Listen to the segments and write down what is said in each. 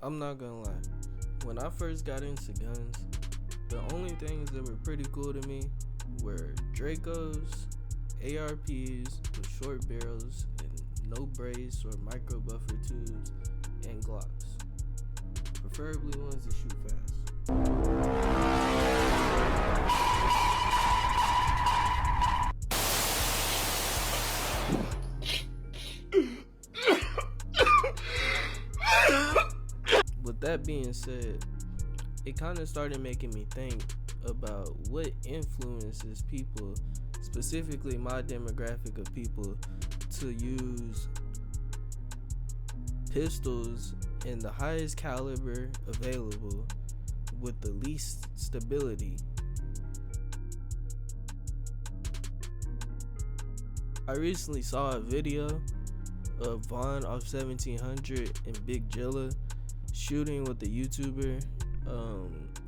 I'm not gonna lie. When I first got into guns, the only things that were pretty cool to me were Dracos, ARPs with short barrels and no brace or micro buffer tubes, and Glocks. Preferably ones that shoot fast. With that being said, it kind of started making me think about what influences people, specifically my demographic of people, to use pistols in the highest caliber available with the least stability. I recently saw a video of Vaughn off 1700 and Big Jilla shooting with the YouTuber.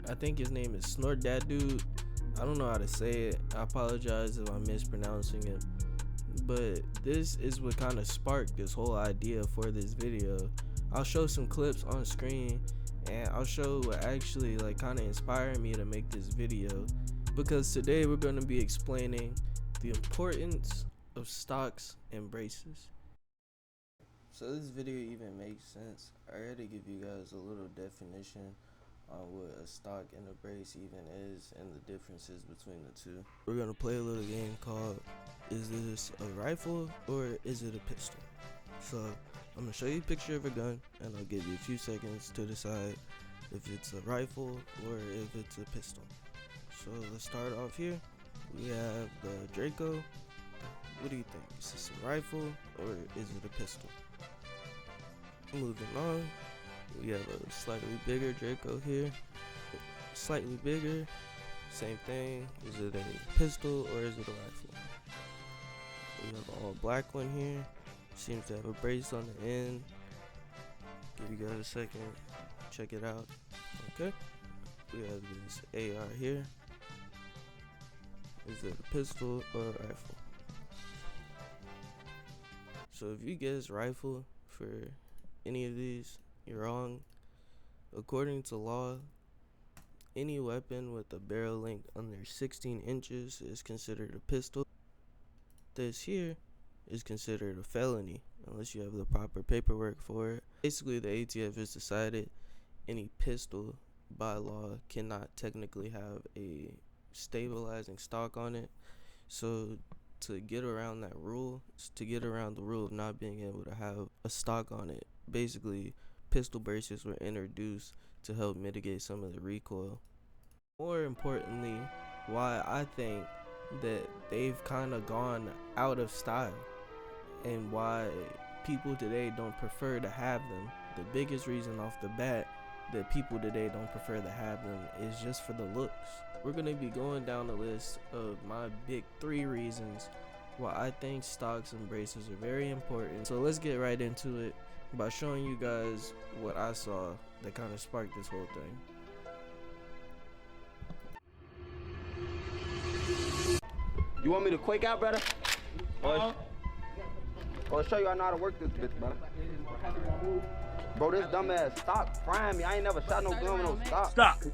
I think his name is Snort Dat Dude. I don't know how to say it. I apologize if I'm mispronouncing it. But this is what kind of sparked this whole idea for this video. I'll show some clips on screen and I'll show what actually kind of inspired me to make this video, because today we're going to be explaining the importance of stocks and braces. So this video even makes sense. I already give you guys a little definition on what a stock and a brace even is and the differences between the two. We're gonna play a little game called Is This a Rifle or Is It a Pistol? So I'm gonna show you a picture of a gun and I'll give you a few seconds to decide if it's a rifle or if it's a pistol. So let's start off here. We have the Draco. What do you think? Is this a rifle or is it a pistol? Moving on, we have a slightly bigger Draco here, slightly bigger, same thing. Is it a pistol or is it a rifle? We have an all black one here, seems to have a brace on the end. Give you guys a second, check it out. Okay, we have this AR here. Is it a pistol or a rifle? So if you guess rifle for any of these, you're wrong. According to law, any weapon with a barrel length under 16 inches is considered a pistol. This here is considered a felony unless you have the proper paperwork for it. Basically, the ATF has decided any pistol by law cannot technically have a stabilizing stock on it. So to get around that rule, to get around the rule of not being able to have a stock on it, basically pistol braces were introduced to help mitigate some of the recoil. More importantly, why I think that they've kind of gone out of style and why people today don't prefer to have them. The biggest reason off the bat that people today don't prefer to have them is just for the looks. We're going to be going down the list of my big 3 reasons why I think stocks and braces are very important. So let's get right into it by showing you guys what I saw that kind of sparked this whole thing. You want me to quake out, brother? Or show you I know how to work this bitch, brother. Bro, this dumbass stock frying me. I ain't never shot no gun with no stock. Stop. What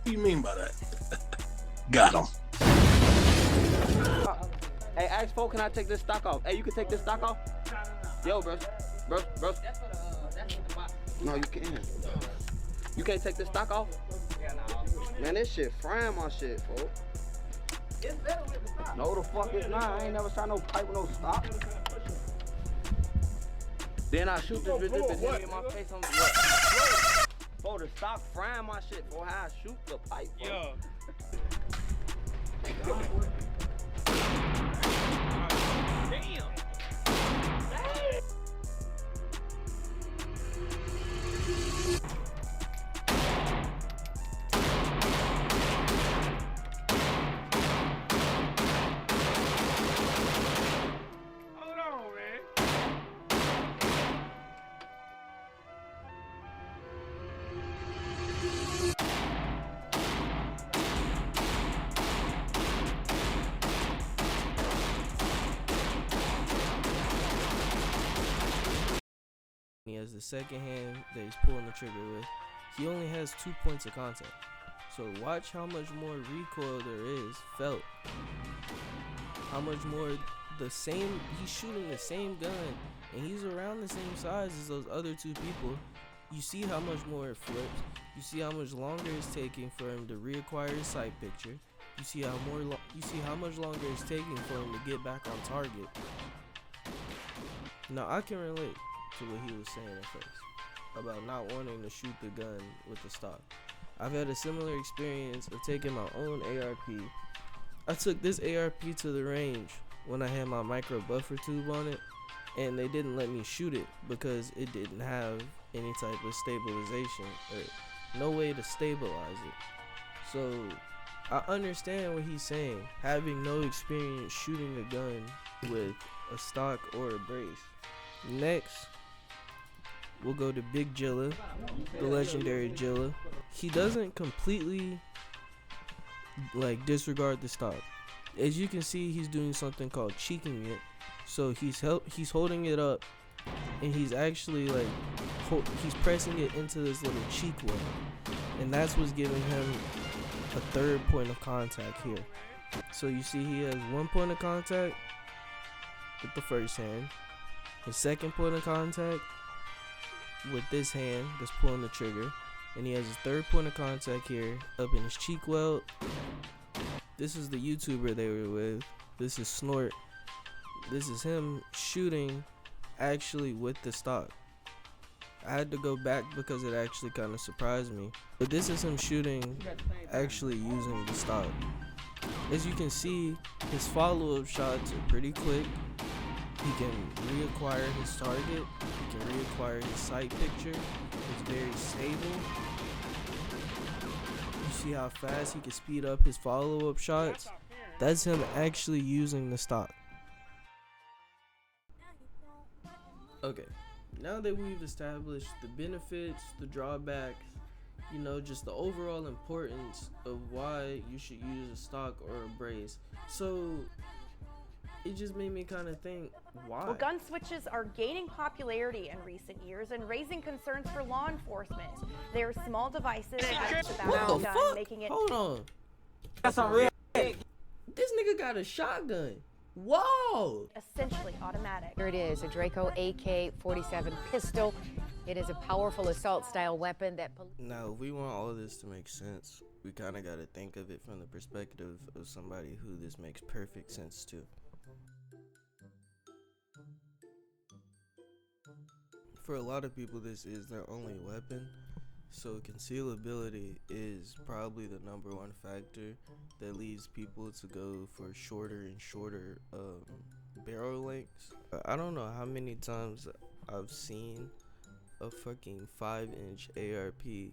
do you mean by that? Got him. Hey, ask folk, can I take this stock off? Hey, you can take this stock off? Yo, bro. Bro. That's for the box. No, you can't. You can't take this stock off? Yeah, no. Man, this shit frying my shit, folk. It's better with the stock. No, the fuck it's not. I ain't never shot no pipe with no stock. Then I shoot this bitch, hit me in my face on what? Bro, the stock frying my shit, bro. How I shoot the pipe, bro. Yo. Damn. Hold on, man. he has the second hand that he's pulling the trigger with. He only has 2 points of contact. So watch how much more recoil there is felt. How much more he's shooting the same gun, and he's around the same size as those other two people. You see how much more it flips. You see how much longer it's taking for him to reacquire his sight picture. You see how much longer it's taking for him to get back on target. Now I can relate to what he was saying at first about not wanting to shoot the gun with the stock. I've had a similar experience of taking my own ARP. I took this ARP to the range when I had my micro buffer tube on it, and they didn't let me shoot it because it didn't have any type of stabilization or no way to stabilize it. So I understand what he's saying, having no experience shooting a gun with a stock or a brace. Next, we'll go to Big Jilla, the legendary Jilla. He doesn't completely disregard the stock. As you can see, he's doing something called cheeking it. So he's holding it up, and he's actually he's pressing it into this little cheek well, and that's what's giving him a third point of contact here. So you see he has 1 point of contact with the first hand, his second point of contact with this hand that's pulling the trigger, and he has his third point of contact here up in his cheek welt. This is the YouTuber they were with. This is Snort. This is him shooting actually with the stock. I had to go back because it actually kind of surprised me. But this is him shooting actually using the stock. As you can see, his follow-up shots are pretty quick. He can reacquire his target. He can reacquire his sight picture. It's very stable. You see how fast he can speed up his follow-up shots? That's him actually using the stock. Okay, now that we've established the benefits, the drawbacks, just the overall importance of why you should use a stock or a brace. So it just made me kind of think, why? Well, gun switches are gaining popularity in recent years and raising concerns for law enforcement. They're small devices What the fuck? making it. Hold on. That's unreal. This nigga got a shotgun. Whoa! Essentially automatic. Here it is, a Draco AK-47 pistol. It is a powerful assault-style weapon that... Now, if we want all of this to make sense, we kind of got to think of it from the perspective of somebody who this makes perfect sense to. For a lot of people, this is their only weapon, so concealability is probably the #1 factor that leads people to go for shorter and shorter barrel lengths. I don't know how many times I've seen a fucking 5-inch ARP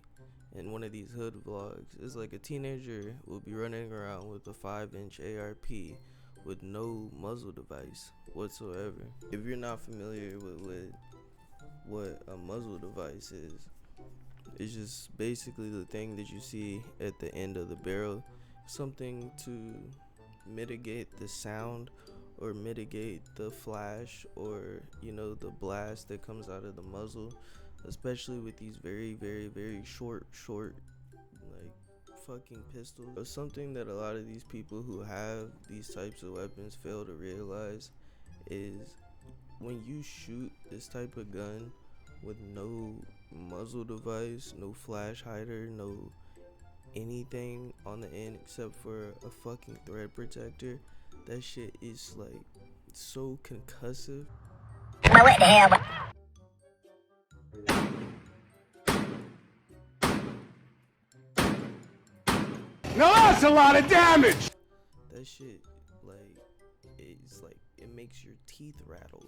in one of these hood vlogs. It's like a teenager will be running around with a 5-inch ARP with no muzzle device whatsoever. If you're not familiar with what a muzzle device is, it's just basically the thing that you see at the end of the barrel, something to mitigate the sound or mitigate the flash or the blast that comes out of the muzzle, especially with these very, very, very short fucking pistols. Something that a lot of these people who have these types of weapons fail to realize is when you shoot this type of gun with no muzzle device, no flash hider, no anything on the end except for a fucking thread protector, that shit is so concussive. What the hell? Now that's a lot of damage! That shit, it makes your teeth rattle.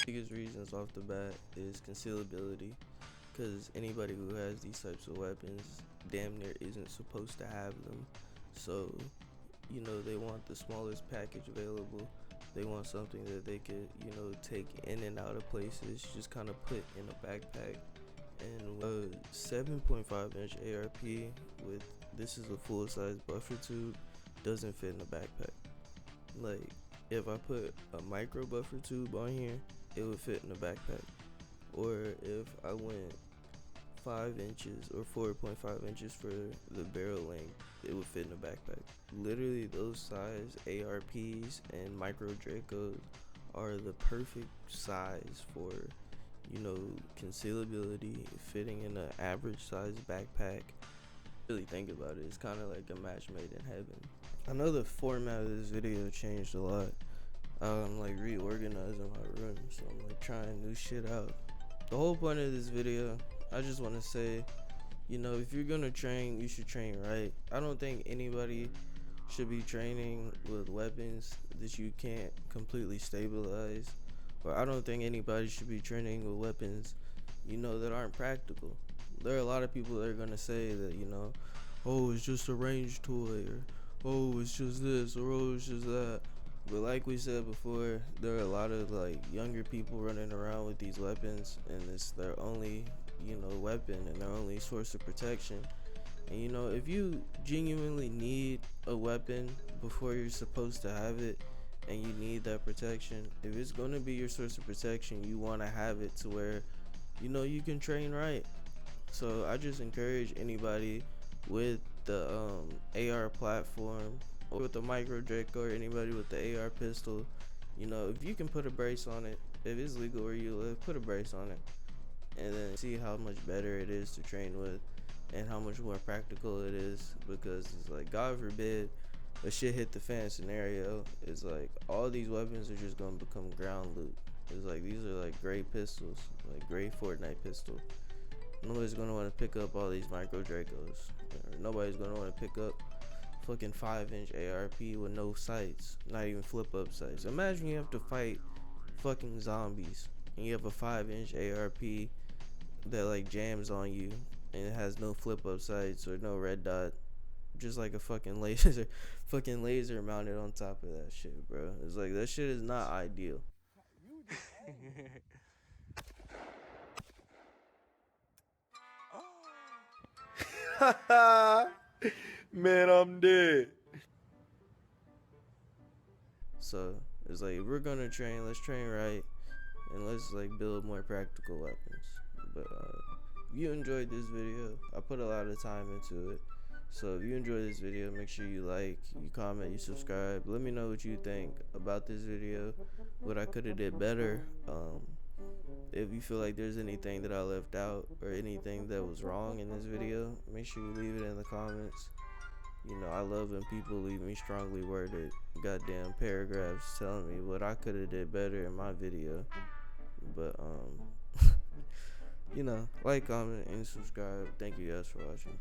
Biggest reasons off the bat is concealability, because anybody who has these types of weapons damn near isn't supposed to have them. So they want the smallest package available. They want something that they could take in and out of places, just kind of put in a backpack. And a 7.5-inch ARP with this is a full-size buffer tube doesn't fit in a backpack. Like, if I put a micro buffer tube on here, it would fit in the backpack. Or if I went 5 inches or 4.5 inches for the barrel length, it would fit in the backpack. Literally, those size ARPs and micro Dracos are the perfect size for, you know, concealability, fitting in an average size backpack. Really think about it, it's kind of like a match made in heaven. I know the format of this video changed a lot. I'm like reorganizing my room, so I'm like trying new shit out. The whole point of this video, I just want to say, you know, if you're gonna train, you should train right. I don't think anybody should be training with weapons that you can't completely stabilize, or I don't think anybody should be training with weapons, you know, that aren't practical. There are a lot of people that are gonna say that, you know, oh, it's just a range toy, or oh, it's just this, or oh, it's just that. But like we said before, there are a lot of like younger people running around with these weapons, and it's their only, you know, weapon and their only source of protection. And you know, if you genuinely need a weapon before you're supposed to have it, and you need that protection, if it's going to be your source of protection, you want to have it to where, you know, you can train right. So I just encourage anybody with the AR platform, or with the micro Draco, or anybody with the AR pistol, you know, if you can put a brace on it, if it's legal where you live, put a brace on it, and then see how much better it is to train with, and how much more practical it is. Because it's like, God forbid a shit hit the fan scenario, it's like all these weapons are just gonna become ground loot. It's like, these are like gray pistols, like gray Fortnite pistol. Nobody's gonna want to pick up all these micro Dracos, or nobody's gonna want to pick up fucking 5-inch ARP with no sights, not even flip up sights. Imagine you have to fight fucking zombies and you have a 5-inch ARP that like jams on you, and it has no flip up sights or no red dot, just like a fucking laser mounted on top of that shit, bro. It's like, that shit is not ideal. Man, I'm dead. So it's like, if we're gonna train, let's train right, and let's like build more practical weapons. But if you enjoyed this video, I put a lot of time into it. So if you enjoyed this video, make sure you like, you comment, you subscribe. Let me know what you think about this video, what I could have did better. If you feel like there's anything that I left out or anything that was wrong in this video, make sure you leave it in the comments. You know, I love when people leave me strongly worded goddamn paragraphs telling me what I could have did better in my video. But you know, like, comment, and subscribe. Thank you guys for watching.